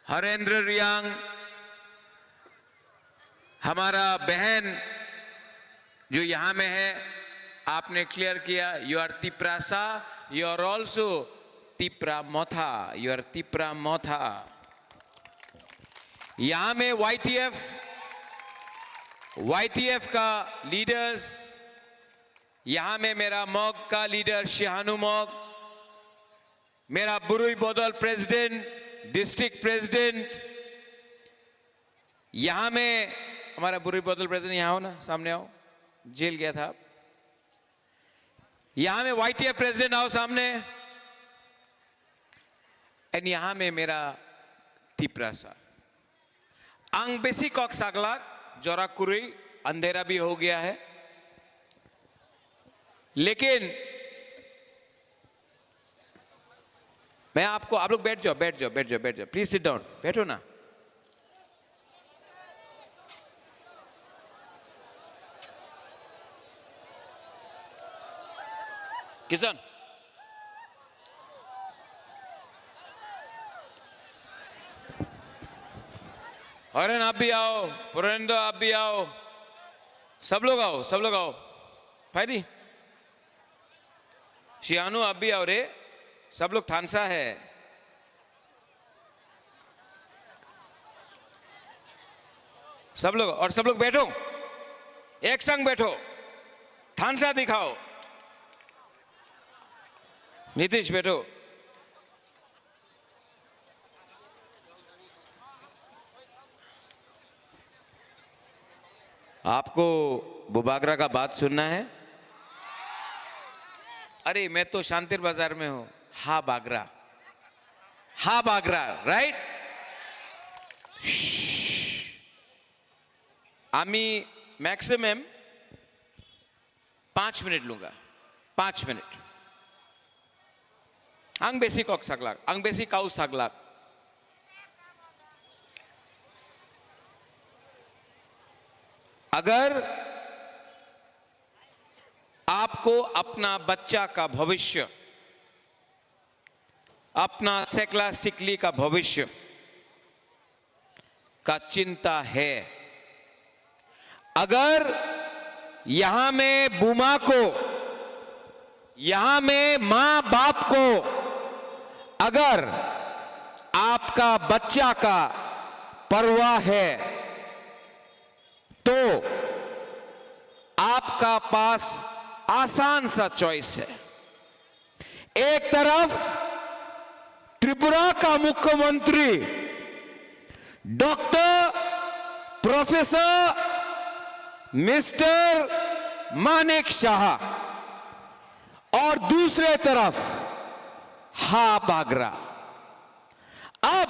हरेंद्र रियांग, हमारा बहन जो यहां में है, आपने क्लियर किया you are Tiprasa, you are also Tipra Motha, you are Tipra Motha. यहां में वाईटीएफ का लीडर्स, यहां में मेरा मॉग का लीडर शिहानु मॉग, मेरा बुरुई बोदल प्रेसिडेंट, डिस्ट्रिक्ट प्रेसिडेंट, यहां में हमारा बुरुई बोदल प्रेसिडेंट, यहां हो ना, सामने आओ, जेल गया था। यहां में वाईटीएफ प्रेसिडेंट आओ सामने, एंड यहां में मेरा तिप्रासा आंग बेसी कॉक सागला जोराकुरी, अंधेरा भी हो गया है, लेकिन मैं आपको, आप लोग बैठ जाओ, प्लीज सिट डाउन, बैठो ना। किशन, हरन आप भी आओ, पुरेंद्र आप भी आओ, सब लोग आओ। फायदी शियानु आप भी आओ रे, सब लोग थानसा है। सब लोग बैठो, एक संग बैठो, थानसा दिखाओ। नीतीश बैठो। आपको बुबागरा का बात सुनना है? अरे मैं तो शांतिर बाजार में हूं। हा बागरा, राइट? आमी मैक्सिमम 5 मिनट लूंगा, 5 मिनट। आंग बेसी कॉक सागलाक, आंग बेसी काउ सागलाक। अगर आपको अपना बच्चा का भविष्य, अपना सेकला सिकली का भविष्य का चिंता है, अगर यहां में बुमा को, यहां में मां बाप को, अगर आपका बच्चा का परवाह है, तो आपका पास आसान सा चॉइस है। एक तरफ त्रिपुरा का मुख्यमंत्री doctor professor mister Manek Shah, और दूसरे तरफ हा बागरा। अब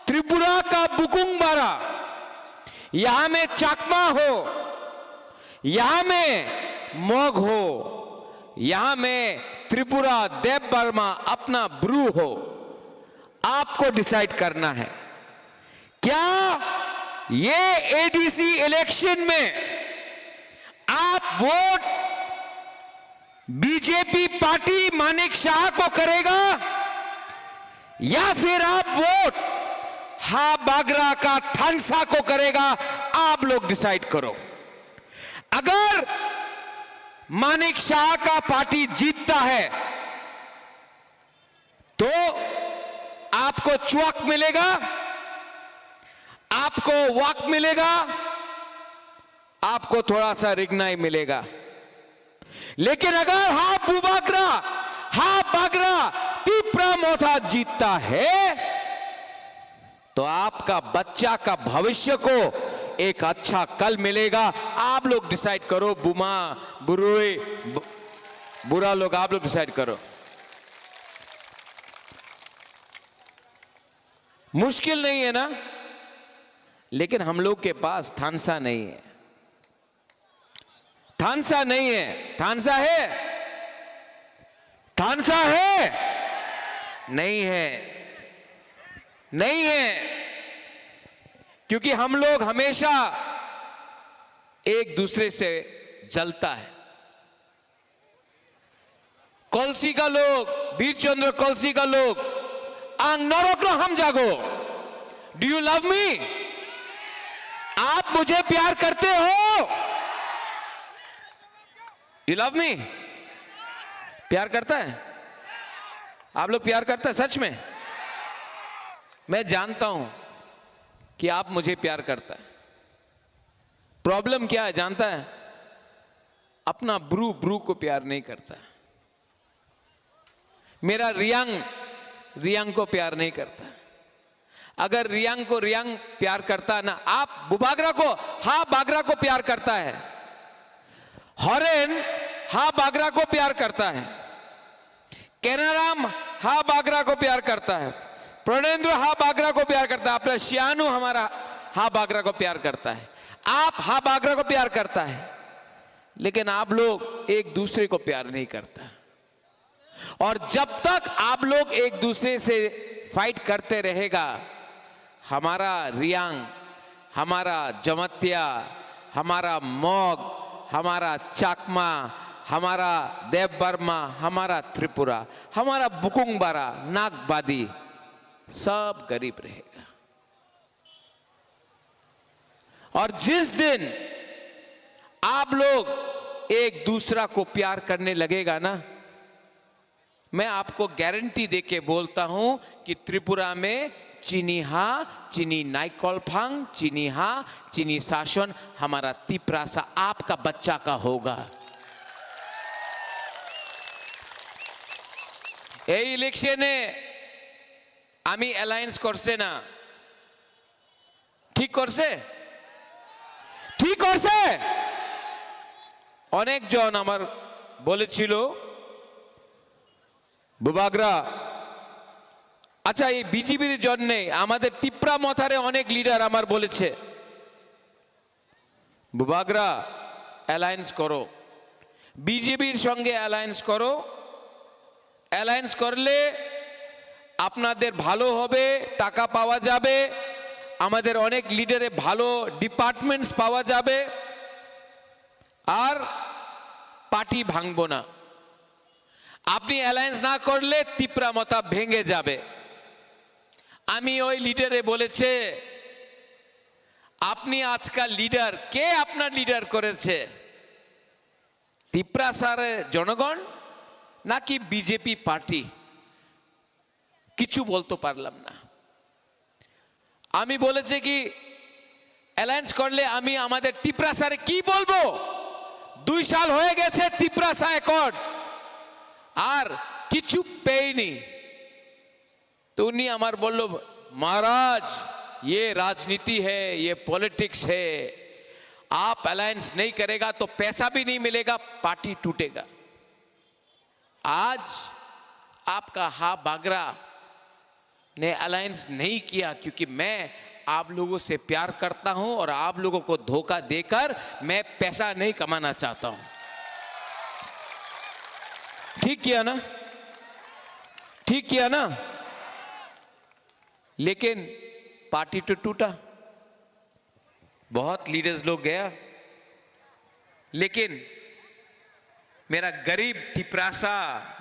त्रिपुरा का बुकुंगबारा, यहां में चाकमा हो, यहां में मोग हो, यहां में त्रिपुरा देव बर्मा अपना ब्रू हो, आपको डिसाइड करना है। क्या ये एडीसी इलेक्शन में आप vote BJP party Manik Shah को करेगा, या फिर आप वोट हा बागरा का थानसा को करेगा? आप लोग डिसाइड करो। अगर मानिक शाह का पार्टी जीतता है तो आपको च्वाक मिलेगा, आपको वाक मिलेगा, आपको थोड़ा सा रिगनाई मिलेगा। लेकिन अगर हा बागरा तिप्रा मोथा जीतता है, तो आपका बच्चा का भविष्य को एक अच्छा कल मिलेगा। आप लोग डिसाइड करो, बुमा बुरुई बुरा लोग, आप लोग डिसाइड करो। मुश्किल नहीं है ना? लेकिन हम लोग के पास थानसा नहीं है। थानसा नहीं है। थानसा है? थानसा है? नहीं है, नहीं है। क्योंकि हम लोग हमेशा एक दूसरे से जलता है। कलसी का लोग, वीर चंद्र कलसी का लोग आंग नरक हम जागो डू यू लव मी? आप मुझे प्यार करते हो? You love me? प्यार करता है? आप लोग प्यार करते हैं सच में? मैं जानता हूं कि आप मुझे प्यार करता है। प्रॉब्लम क्या है जानता है? अपना ब्रू को प्यार नहीं करता। मेरा रियांग को प्यार नहीं करता। अगर रियांग को रियांग प्यार करता ना, आप बुबागरा को हा बागरा को प्यार करता है। हॉरेन हा बागरा को प्यार करता है। केनाराम हा बागरा को प्यार करता है। प्रणेंद्र हा बागरा को प्यार करता है। अपना श्यानु हमारा हा बागरा को प्यार करता है। आप हा बागरा को प्यार करता है। लेकिन आप लोग एक दूसरे को प्यार नहीं करता। और जब तक आप लोग एक दूसरे से फाइट करते रहेगा, हमारा रियांग, हमारा जमत्या, हमारा मॉग, हमारा चाकमा, हमारा देव बर्मा, हमारा त्रिपुरा, हमारा बुकुंगबारा, नागबादी सब गरीब रहेगा। और जिस दिन आप लोग एक दूसरा को प्यार करने लगेगा ना, मैं आपको गारंटी देके बोलता हूं कि त्रिपुरा में चीनी हा, चीनी नाइकोलफांग, चीनी हा, चीनी शासन हमारा तिप्रासा आपका बच्चा का होगा। এই ইলেকশনে আমি অ্যালায়েন্স করছে না, ঠিক করছে? ঠিক করছে। অনেকজন আমার বলেছিল বুবাগরা, আচ্ছা এই বিজেপির জন্য আমাদের তিপ্রা মথারে অনেক লিডার আমার বলেছে বুবাগরা অ্যালায়েন্স করো, বিজেপির সঙ্গে অ্যালায়েন্স করো, অ্যালায়েন্স করলে আপনাদের ভালো হবে, টাকা পাওয়া যাবে, আমাদের অনেক লিডারে ভালো ডিপার্টমেন্টস পাওয়া যাবে, আর পার্টি ভাঙবো না। আপনি অ্যালায়েন্স না করলে তিপ্রা মতা ভেঙে যাবে। আমি ওই লিডারে বলেছে আপনি আজকাল লিডার, কে আপনার লিডার করেছে? তিপ্রা সারে জনগণ নাকি বিজেপি পার্টি? কিছু বলতে পারলাম না। আমি বলেছে কি অ্যালায়েন্স করলে আমি আমাদের তিপ্রা সারে কি বলবো? 2 সাল হয়ে গেছে তিপ্রা সা অ্যাকর্ড, আর কিছু পেইনি। তো উনি আমার বলল महाराज ये राजनीति है, ये पॉलिटिक्स है, आप अलायंस नहीं करेगा तो पैसा भी नहीं मिलेगा, पार्टी टूटेगा। आज आपका हा बागरा ने अलायंस नहीं किया क्योंकि मैं आप लोगों से प्यार करता हूं और आप लोगों को धोखा देकर मैं पैसा नहीं कमाना चाहता हूं। ठीक किया ना? ठीक किया ना? लेकिन पार्टी तो टूटा, बहुत लीडर्स लोग गया, लेकिन मेरा गरीब तिप्रासा,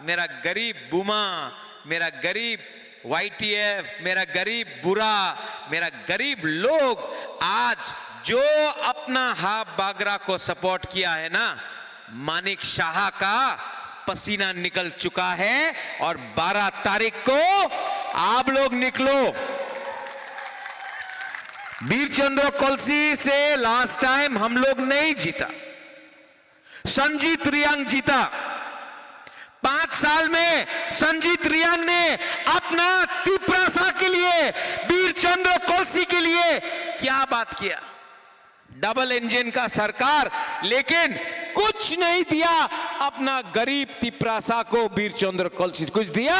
मेरा गरीब बुमा, मेरा गरीब YTF, मेरा गरीब बुरा, मेरा गरीब लोग आज जो अपना हा बागरा को सपोर्ट किया है ना, मानिक शाह का पसीना निकल चुका है। और 12 तारीख को आप लोग निकलो। वीरचंद्र कलसी से लास्ट टाइम हम लोग नहीं जीता, संजीत रियांग जीता। 5 साल में संजीत रियांग ने अपना तिप्रासा के लिए, वीरचंद्र कलसी के लिए क्या बात किया? डबल इंजन का सरकार, लेकिन कुछ नहीं दिया अपना गरीब तिप्रासा को। वीरचंद्र कलसी कुछ दिया?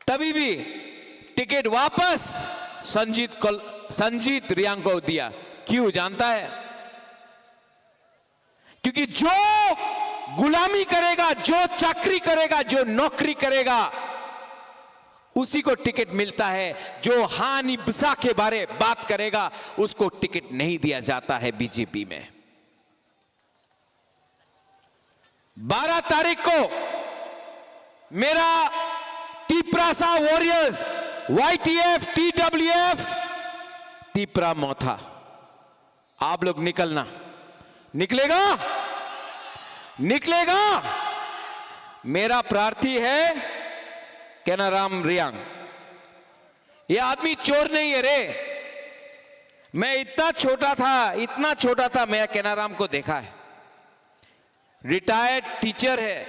तभी भी टिकट वापस संजीत रियांग को दिया। क्यों जानता है? क्योंकि जो गुलामी करेगा, जो चाकरी करेगा, जो नौकरी करेगा, उसी को टिकट मिलता है। जो हानि बिसा के बारे बात करेगा उसको टिकट नहीं दिया जाता है बीजेपी में। 12 तारीख को मेरा Tiprasa warriors YTF, TWF, Tipra मोथा। आप लोग निकलना, निकलेगा, निकलेगा। मेरा प्रार्थी है केनाराम रियांग। ये आदमी चोर नहीं है रे। मैं इतना छोटा था, मैं केनाराम को देखा है। रिटायर्ड टीचर है,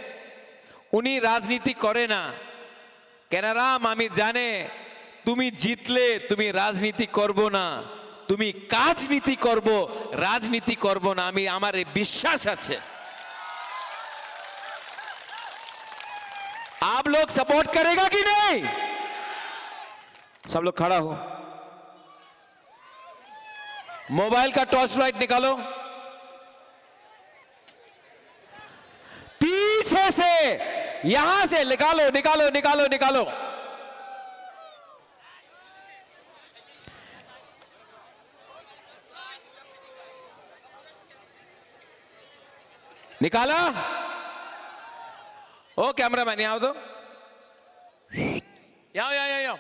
उन्हीं राजनीति करे ना। केनाराम आमी जाने तुमी जितले तुमी राजनीति करबो ना, तुमी काजनीति करबो, राजनीति करबो ना, आमी आमारे विश्वास आछे। आप लोग सपोर्ट करेगा कि नहीं? सब लोग खड़ा हो, मोबाइल का टॉर्च लाइट निकालो, पीछे से, यहां से निकालो, निकालो, निकालो, निकालो। निकाला? ओ कैमरामैन यहाँ आओ तो, यहाँ यहाँ यहाँ।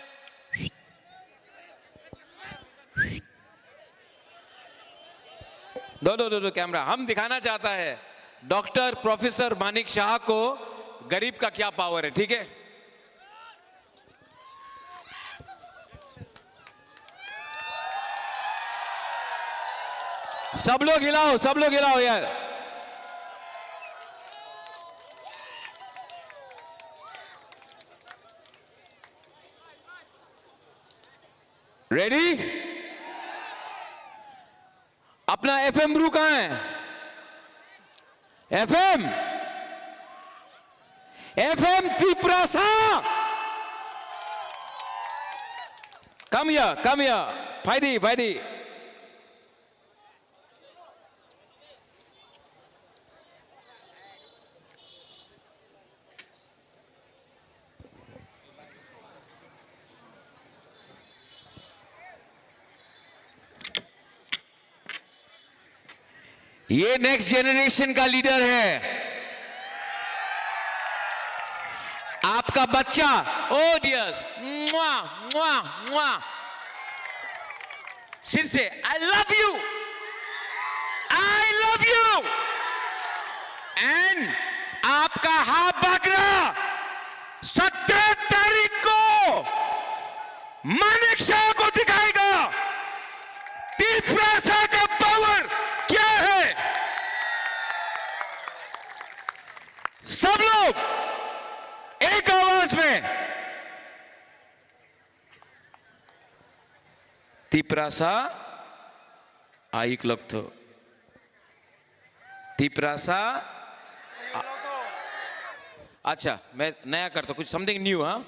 दो कैमरा। हम दिखाना चाहता है डॉक्टर प्रोफेसर मानिक शाह को गरीब का क्या पावर है, ठीक है? सब लोग हिलाओ, सब लोग हिलाओ यार। रेडी? अपना एफएम ब्रू कहां है? FM, FM Tripurasa, come here, फाइदी फाइदी। ये नेक्स्ट जेनरेशन का लीडर है, आपका बच्चा। ओ डियर्स, मुआ मुआ मुआ, सिर से I love you, I love you. And आपका हाथ बागरा 17 तारीख को मानिक शाह को दिखाएगा त्रिपुरा का पावर क्या है। सब लोग एक आवाज में त्रिपुरा आइक लगतो, त्रिपुरा। अच्छा, मैं नया करता, कुछ समथिंग न्यू। हाँ,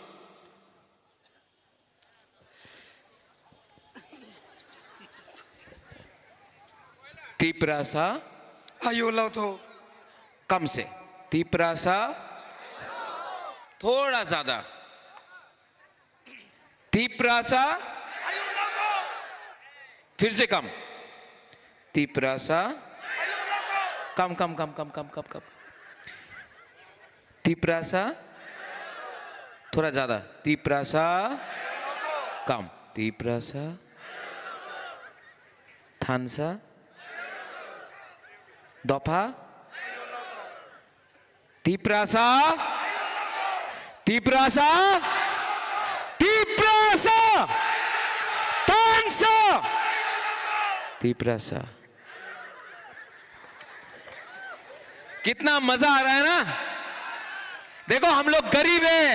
त्रिपुरा आयु लो तो कम से, त्रिपुरा थोड़ा ज्यादा, त्रिपुरा फिर से कम, त्रिपुरा कम कम कम कम कम कम कम, त्रिपुरा थोड़ा ज्यादा, त्रिपुरा कम, त्रिपुरा थानसा दफा, त्रिपुरा त्रिपुरा त्रिपुरा तानसा, त्रिपुरा। कितना मजा आ रहा है ना? देखो, हम लोग गरीब हैं,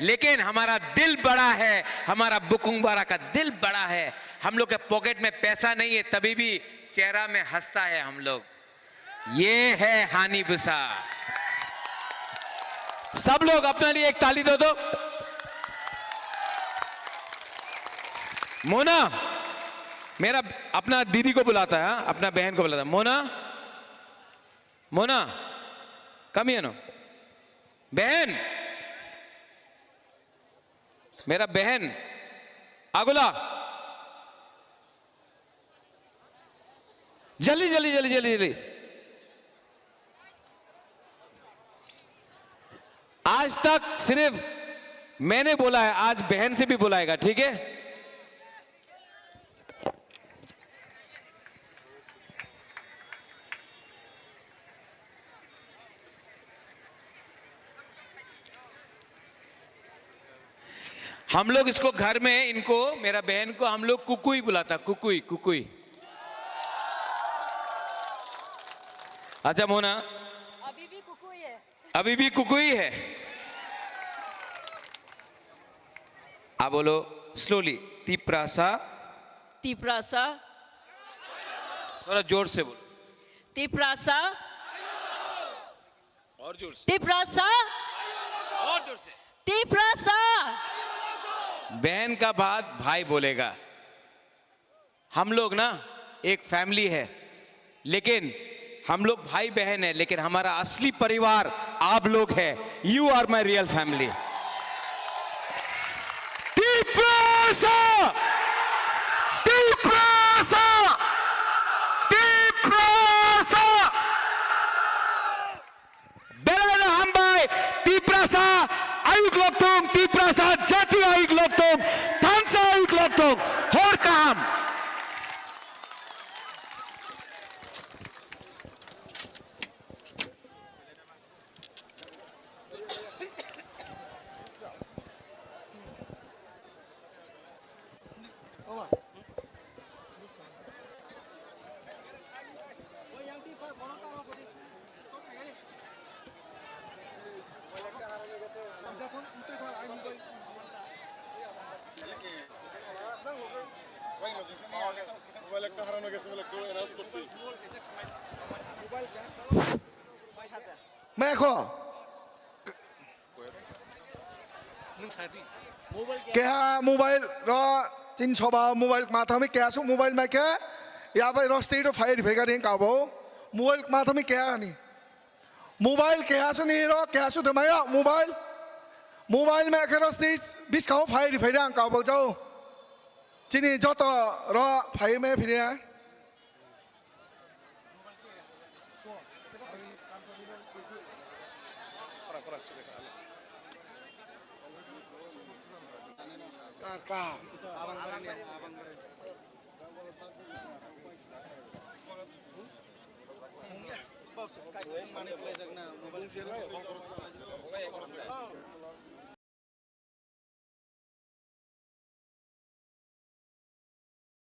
लेकिन हमारा दिल बड़ा है, हमारा बुकुंगबारा का दिल बड़ा है। हम लोग के पॉकेट में पैसा नहीं है, तभी भी चेहरा में हंसता है हम लोग। ये है हानि बुसा। सब लोग अपने लिए एक ताली दो दो। मोना मेरा अपना दीदी को बुलाता है, अपना बहन को बुलाता है। Mona, Mona come here no, बहन, मेरा बहन आगुला, जल्दी जल्दी जल्दी जल्दी जल्दी। आज तक सिर्फ मैंने बोला है, आज बहन से भी बुलाएगा, ठीक है? हम लोग इसको घर में, इनको, मेरा बहन को हम लोग कुकुई बुलाता, कुकुई कुकुई। अच्छा मोना, अभी भी कुकुई है। अभी भी कुकुई है। आप बोलो स्लोली, तिप्रासा। तिप्रासा, थोड़ा जोर से बोलो। तिप्रासा, और जोर से, तिप्रासा, और जोर से। तिप्रासा। बहन का बात भाई बोलेगा। हम लोग ना एक फैमिली है, लेकिन हम लोग भाई बहन है, लेकिन हमारा असली परिवार आप लोग है। You are my real family. Tiprasa, Tiprasa, Tiprasa. बेलाना हम भाई तिप्रासा आयुक लोग तुम, तिप्रासा जाति आयुक लोग तुम, थानसा आयुक लोग तुम, और काम। Meko. क्या मोबाइल र चिन छबा मोबाइल माथा में क्या सो मोबाइल में क्या यहाँ पे रोस्टेड फायर भेगा नहीं काबो मोबाइल माथा में क्या नहीं मोबाइल क्या सो नहीं रो क्या सो तो मैं मोबाइल मोबाइल में क्या रोस्टेड बिस काओ फायर भेगा काबो जाओ चिनी जो तो रो फायर में फिर यार car Kayak mana play jagna mobile